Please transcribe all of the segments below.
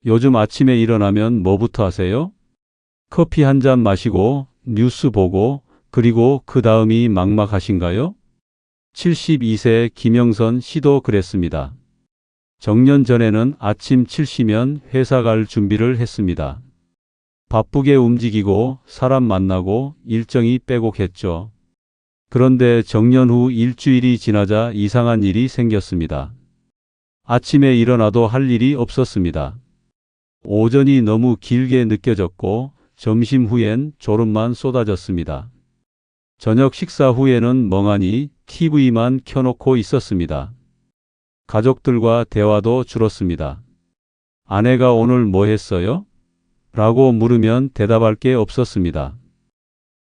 요즘 아침에 일어나면 뭐부터 하세요? 커피 한 잔 마시고 뉴스 보고 그리고 그 다음이 막막하신가요? 72세 김영선 씨도 그랬습니다. 정년 전에는 아침 7시면 회사 갈 준비를 했습니다. 바쁘게 움직이고 사람 만나고 일정이 빼곡했죠. 그런데 정년 후 일주일이 지나자 이상한 일이 생겼습니다. 아침에 일어나도 할 일이 없었습니다. 오전이 너무 길게 느껴졌고 점심 후엔 졸음만 쏟아졌습니다. 저녁 식사 후에는 멍하니 TV만 켜놓고 있었습니다. 가족들과 대화도 줄었습니다. 아내가 오늘 뭐 했어요? 라고 물으면 대답할 게 없었습니다.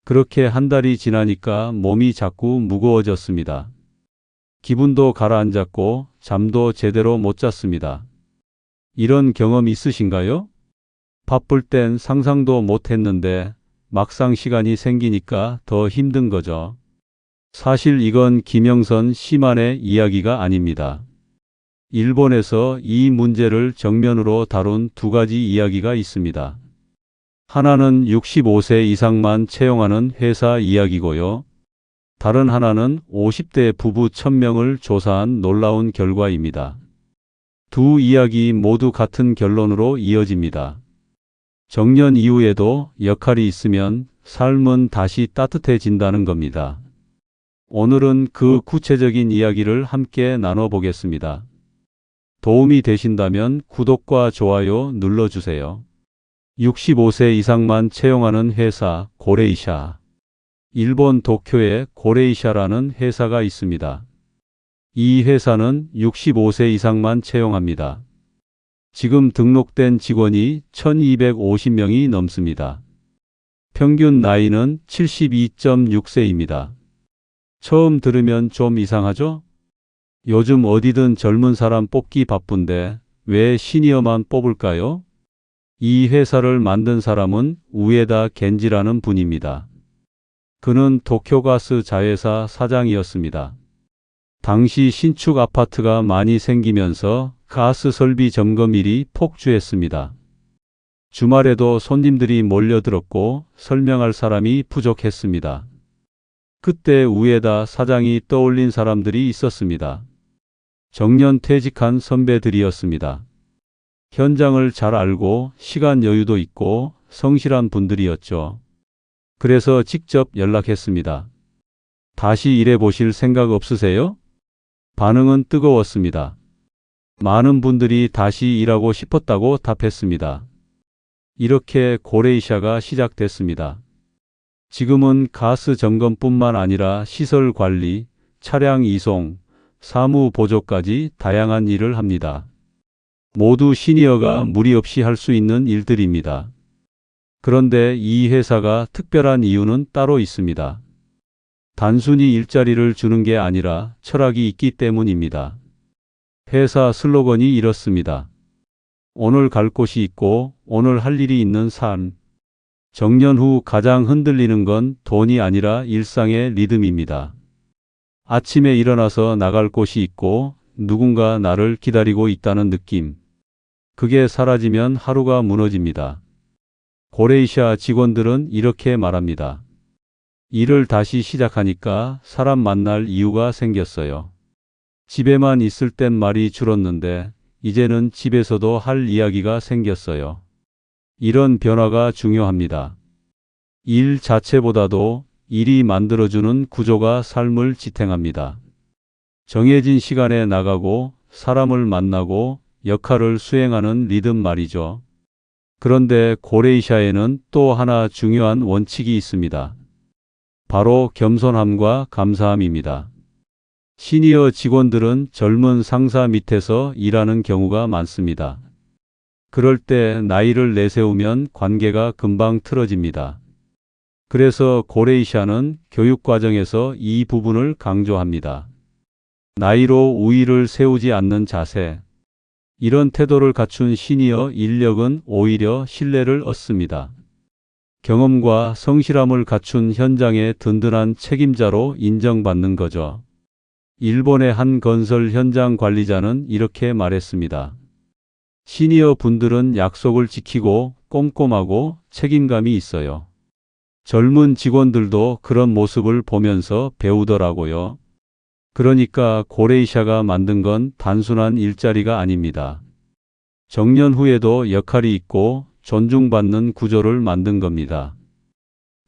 그렇게 한 달이 지나니까 몸이 자꾸 무거워졌습니다. 기분도 가라앉았고 잠도 제대로 못 잤습니다. 이런 경험 있으신가요? 바쁠 땐 상상도 못 했는데 막상 시간이 생기니까 더 힘든 거죠. 사실 이건 김영선 씨만의 이야기가 아닙니다. 일본에서 이 문제를 정면으로 다룬 두 가지 이야기가 있습니다. 하나는 65세 이상만 채용하는 회사 이야기고요. 다른 하나는 50대 부부 1000명을 조사한 놀라운 결과입니다. 두 이야기 모두 같은 결론으로 이어집니다. 정년 이후에도 역할이 있으면 삶은 다시 따뜻해진다는 겁니다. 오늘은 그 구체적인 이야기를 함께 나눠보겠습니다. 도움이 되신다면 구독과 좋아요 눌러주세요. 65세 이상만 채용하는 회사 고레이샤. 일본 도쿄에 고레이샤라는 회사가 있습니다. 이 회사는 65세 이상만 채용합니다. 지금 등록된 직원이 1250명이 넘습니다. 평균 나이는 72.6세입니다. 처음 들으면 좀 이상하죠? 요즘 어디든 젊은 사람 뽑기 바쁜데 왜 시니어만 뽑을까요? 이 회사를 만든 사람은 우에다 겐지라는 분입니다. 그는 도쿄가스 자회사 사장이었습니다. 당시 신축 아파트가 많이 생기면서 가스 설비 점검일이 폭주했습니다. 주말에도 손님들이 몰려들었고 설명할 사람이 부족했습니다. 그때 우에다 사장이 떠올린 사람들이 있었습니다. 정년 퇴직한 선배들이었습니다. 현장을 잘 알고 시간 여유도 있고 성실한 분들이었죠. 그래서 직접 연락했습니다. 다시 일해보실 생각 없으세요? 반응은 뜨거웠습니다. 많은 분들이 다시 일하고 싶었다고 답했습니다. 이렇게 고레이샤가 시작됐습니다. 지금은 가스 점검뿐만 아니라 시설 관리, 차량 이송, 사무 보조까지 다양한 일을 합니다. 모두 시니어가 무리 없이 할 수 있는 일들입니다. 그런데 이 회사가 특별한 이유는 따로 있습니다. 단순히 일자리를 주는 게 아니라 철학이 있기 때문입니다. 회사 슬로건이 이렇습니다. 오늘 갈 곳이 있고 오늘 할 일이 있는 삶. 정년 후 가장 흔들리는 건 돈이 아니라 일상의 리듬입니다. 아침에 일어나서 나갈 곳이 있고 누군가 나를 기다리고 있다는 느낌. 그게 사라지면 하루가 무너집니다. 고레이샤 직원들은 이렇게 말합니다. 일을 다시 시작하니까 사람 만날 이유가 생겼어요. 집에만 있을 땐 말이 줄었는데 이제는 집에서도 할 이야기가 생겼어요. 이런 변화가 중요합니다. 일 자체보다도 일이 만들어주는 구조가 삶을 지탱합니다. 정해진 시간에 나가고 사람을 만나고 역할을 수행하는 리듬 말이죠. 그런데 고레이샤에는 또 하나 중요한 원칙이 있습니다. 바로 겸손함과 감사함입니다. 시니어 직원들은 젊은 상사 밑에서 일하는 경우가 많습니다. 그럴 때 나이를 내세우면 관계가 금방 틀어집니다. 그래서 고레이샤는 교육 과정에서 이 부분을 강조합니다. 나이로 우위를 세우지 않는 자세. 이런 태도를 갖춘 시니어 인력은 오히려 신뢰를 얻습니다. 경험과 성실함을 갖춘 현장의 든든한 책임자로 인정받는 거죠. 일본의 한 건설 현장 관리자는 이렇게 말했습니다. 시니어 분들은 약속을 지키고 꼼꼼하고 책임감이 있어요. 젊은 직원들도 그런 모습을 보면서 배우더라고요. 그러니까 고레이샤가 만든 건 단순한 일자리가 아닙니다. 정년 후에도 역할이 있고 존중받는 구조를 만든 겁니다.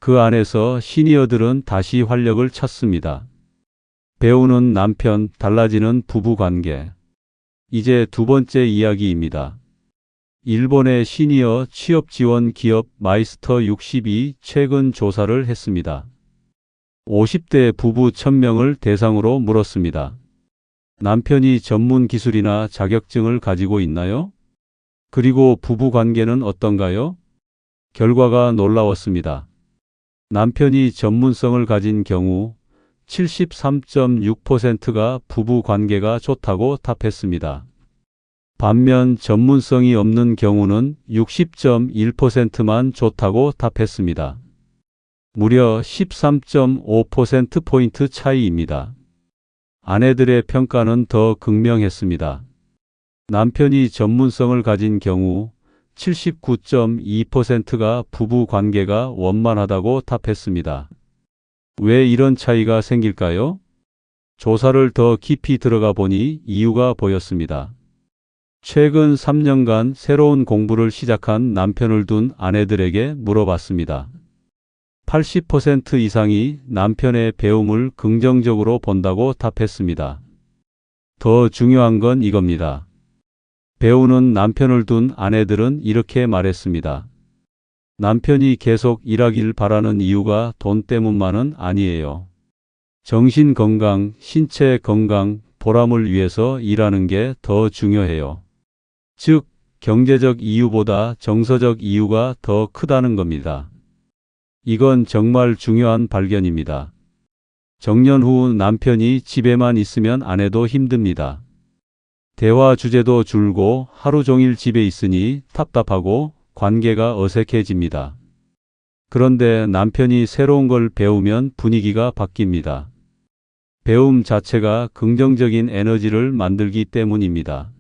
그 안에서 시니어들은 다시 활력을 찾습니다. 배우는 남편, 달라지는 부부 관계. 이제 두 번째 이야기입니다. 일본의 시니어 취업 지원 기업 마이스터 62 최근 조사를 했습니다. 50대 부부 1000명을 대상으로 물었습니다. 남편이 전문 기술이나 자격증을 가지고 있나요? 그리고 부부 관계는 어떤가요? 결과가 놀라웠습니다. 남편이 전문성을 가진 경우 73.6%가 부부 관계가 좋다고 답했습니다. 반면 전문성이 없는 경우는 60.1%만 좋다고 답했습니다. 무려 13.5%포인트 차이입니다. 아내들의 평가는 더 극명했습니다. 남편이 전문성을 가진 경우 79.2%가 부부 관계가 원만하다고 답했습니다. 왜 이런 차이가 생길까요? 조사를 더 깊이 들어가 보니 이유가 보였습니다. 최근 3년간 새로운 공부를 시작한 남편을 둔 아내들에게 물어봤습니다. 80% 이상이 남편의 배움을 긍정적으로 본다고 답했습니다. 더 중요한 건 이겁니다. 배우는 남편을 둔 아내들은 이렇게 말했습니다. 남편이 계속 일하길 바라는 이유가 돈 때문만은 아니에요. 정신 건강, 신체 건강, 보람을 위해서 일하는 게 더 중요해요. 즉, 경제적 이유보다 정서적 이유가 더 크다는 겁니다. 이건 정말 중요한 발견입니다. 정년 후 남편이 집에만 있으면 아내도 힘듭니다. 대화 주제도 줄고 하루 종일 집에 있으니 답답하고 관계가 어색해집니다. 그런데 남편이 새로운 걸 배우면 분위기가 바뀝니다. 배움 자체가 긍정적인 에너지를 만들기 때문입니다.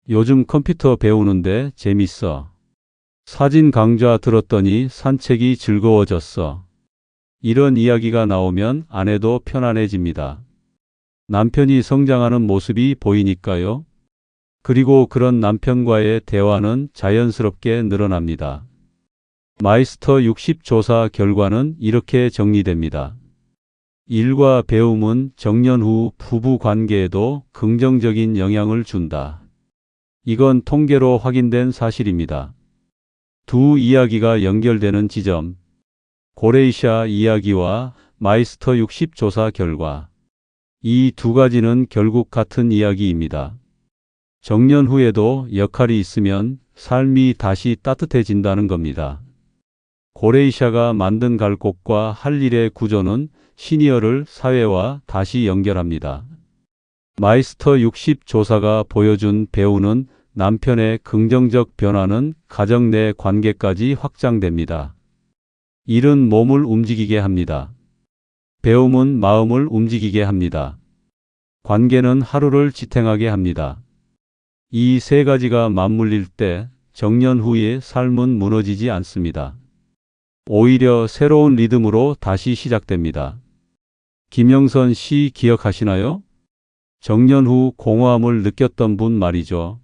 요즘 컴퓨터 배우는데 재밌어. 사진 강좌 들었더니 산책이 즐거워졌어. 이런 이야기가 나오면 아내도 편안해집니다. 남편이 성장하는 모습이 보이니까요. 그리고 그런 남편과의 대화는 자연스럽게 늘어납니다. 마이스터 60 조사 결과는 이렇게 정리됩니다. 일과 배움은 정년 후 부부 관계에도 긍정적인 영향을 준다. 이건 통계로 확인된 사실입니다. 두 이야기가 연결되는 지점, 고레이샤 이야기와 마이스터 60 조사 결과. 이 두 가지는 결국 같은 이야기입니다. 정년 후에도 역할이 있으면 삶이 다시 따뜻해진다는 겁니다. 고레이샤가 만든 갈 곳과 할 일의 구조는 시니어를 사회와 다시 연결합니다. 마이스터 60 조사가 보여준 배우는 남편의 긍정적 변화는 가정 내 관계까지 확장됩니다. 일은 몸을 움직이게 합니다. 배움은 마음을 움직이게 합니다. 관계는 하루를 지탱하게 합니다. 이 세 가지가 맞물릴 때 정년 후의 삶은 무너지지 않습니다. 오히려 새로운 리듬으로 다시 시작됩니다. 김영선 씨 기억하시나요? 정년 후 공허함을 느꼈던 분 말이죠.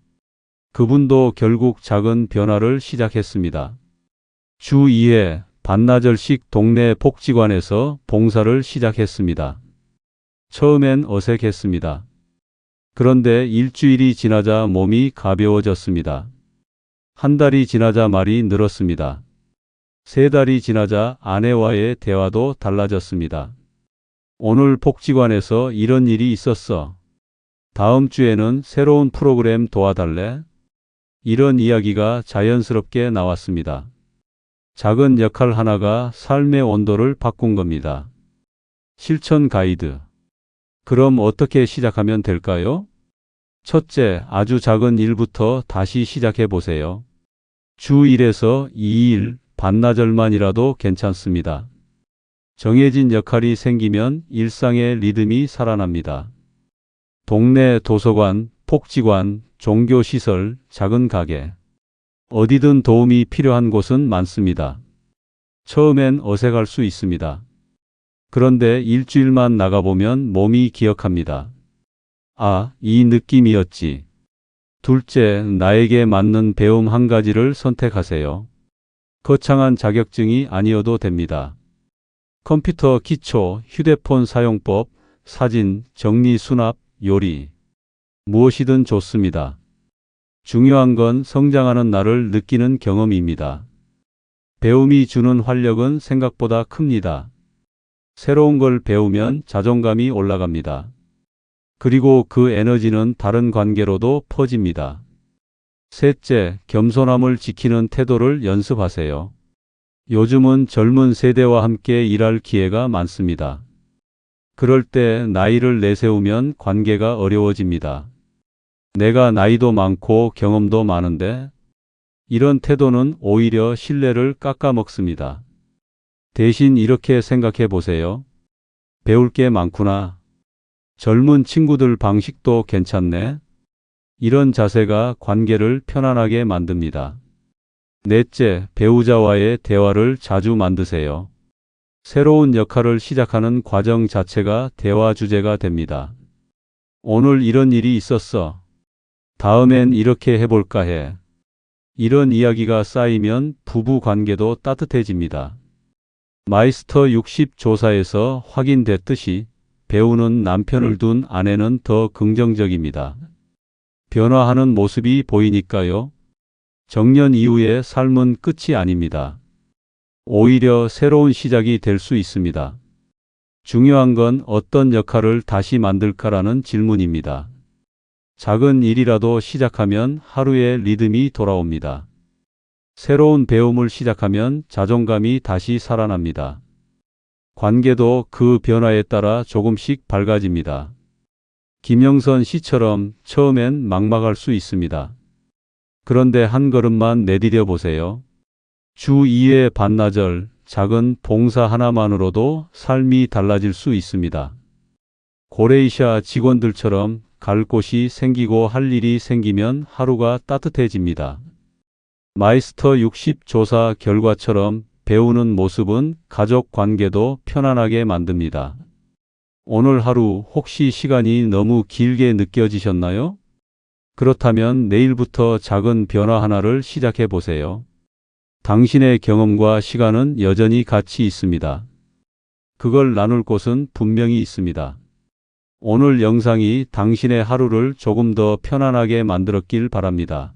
그분도 결국 작은 변화를 시작했습니다. 주 2회 반나절씩 동네 복지관에서 봉사를 시작했습니다. 처음엔 어색했습니다. 그런데 일주일이 지나자 몸이 가벼워졌습니다. 한 달이 지나자 말이 늘었습니다. 세 달이 지나자 아내와의 대화도 달라졌습니다. 오늘 복지관에서 이런 일이 있었어. 다음 주에는 새로운 프로그램 도와달래? 이런 이야기가 자연스럽게 나왔습니다. 작은 역할 하나가 삶의 온도를 바꾼 겁니다. 실천 가이드. 그럼 어떻게 시작하면 될까요? 첫째, 아주 작은 일부터 다시 시작해 보세요. 주 1에서 2일, 반나절만이라도 괜찮습니다. 정해진 역할이 생기면 일상의 리듬이 살아납니다. 동네 도서관, 복지관, 종교시설, 작은 가게. 어디든 도움이 필요한 곳은 많습니다. 처음엔 어색할 수 있습니다. 그런데 일주일만 나가보면 몸이 기억합니다. 아, 이 느낌이었지. 둘째, 나에게 맞는 배움 한 가지를 선택하세요. 거창한 자격증이 아니어도 됩니다. 컴퓨터 기초, 휴대폰 사용법, 사진, 정리 수납, 요리. 무엇이든 좋습니다. 중요한 건 성장하는 나를 느끼는 경험입니다. 배움이 주는 활력은 생각보다 큽니다. 새로운 걸 배우면 자존감이 올라갑니다. 그리고 그 에너지는 다른 관계로도 퍼집니다. 셋째, 겸손함을 지키는 태도를 연습하세요. 요즘은 젊은 세대와 함께 일할 기회가 많습니다. 그럴 때 나이를 내세우면 관계가 어려워집니다. 내가 나이도 많고 경험도 많은데 이런 태도는 오히려 신뢰를 깎아먹습니다. 대신 이렇게 생각해 보세요. 배울 게 많구나. 젊은 친구들 방식도 괜찮네. 이런 자세가 관계를 편안하게 만듭니다. 넷째, 배우자와의 대화를 자주 만드세요. 새로운 역할을 시작하는 과정 자체가 대화 주제가 됩니다. 오늘 이런 일이 있었어. 다음엔 이렇게 해볼까 해. 이런 이야기가 쌓이면 부부 관계도 따뜻해집니다. 마이스터 60 조사에서 확인됐듯이 배우는 남편을 둔 아내는 더 긍정적입니다. 변화하는 모습이 보이니까요. 정년 이후의 삶은 끝이 아닙니다. 오히려 새로운 시작이 될 수 있습니다. 중요한 건 어떤 역할을 다시 만들까라는 질문입니다. 작은 일이라도 시작하면 하루의 리듬이 돌아옵니다. 새로운 배움을 시작하면 자존감이 다시 살아납니다. 관계도 그 변화에 따라 조금씩 밝아집니다. 김영선 씨처럼 처음엔 막막할 수 있습니다. 그런데 한 걸음만 내디뎌 보세요. 주 2회 반나절, 작은 봉사 하나만으로도 삶이 달라질 수 있습니다. 고레이샤 직원들처럼 갈 곳이 생기고 할 일이 생기면 하루가 따뜻해집니다. 마이스터 60 조사 결과처럼 배우는 모습은 가족 관계도 편안하게 만듭니다. 오늘 하루 혹시 시간이 너무 길게 느껴지셨나요? 그렇다면 내일부터 작은 변화 하나를 시작해 보세요. 당신의 경험과 시간은 여전히 가치 있습니다. 그걸 나눌 곳은 분명히 있습니다. 오늘 영상이 당신의 하루를 조금 더 편안하게 만들었길 바랍니다.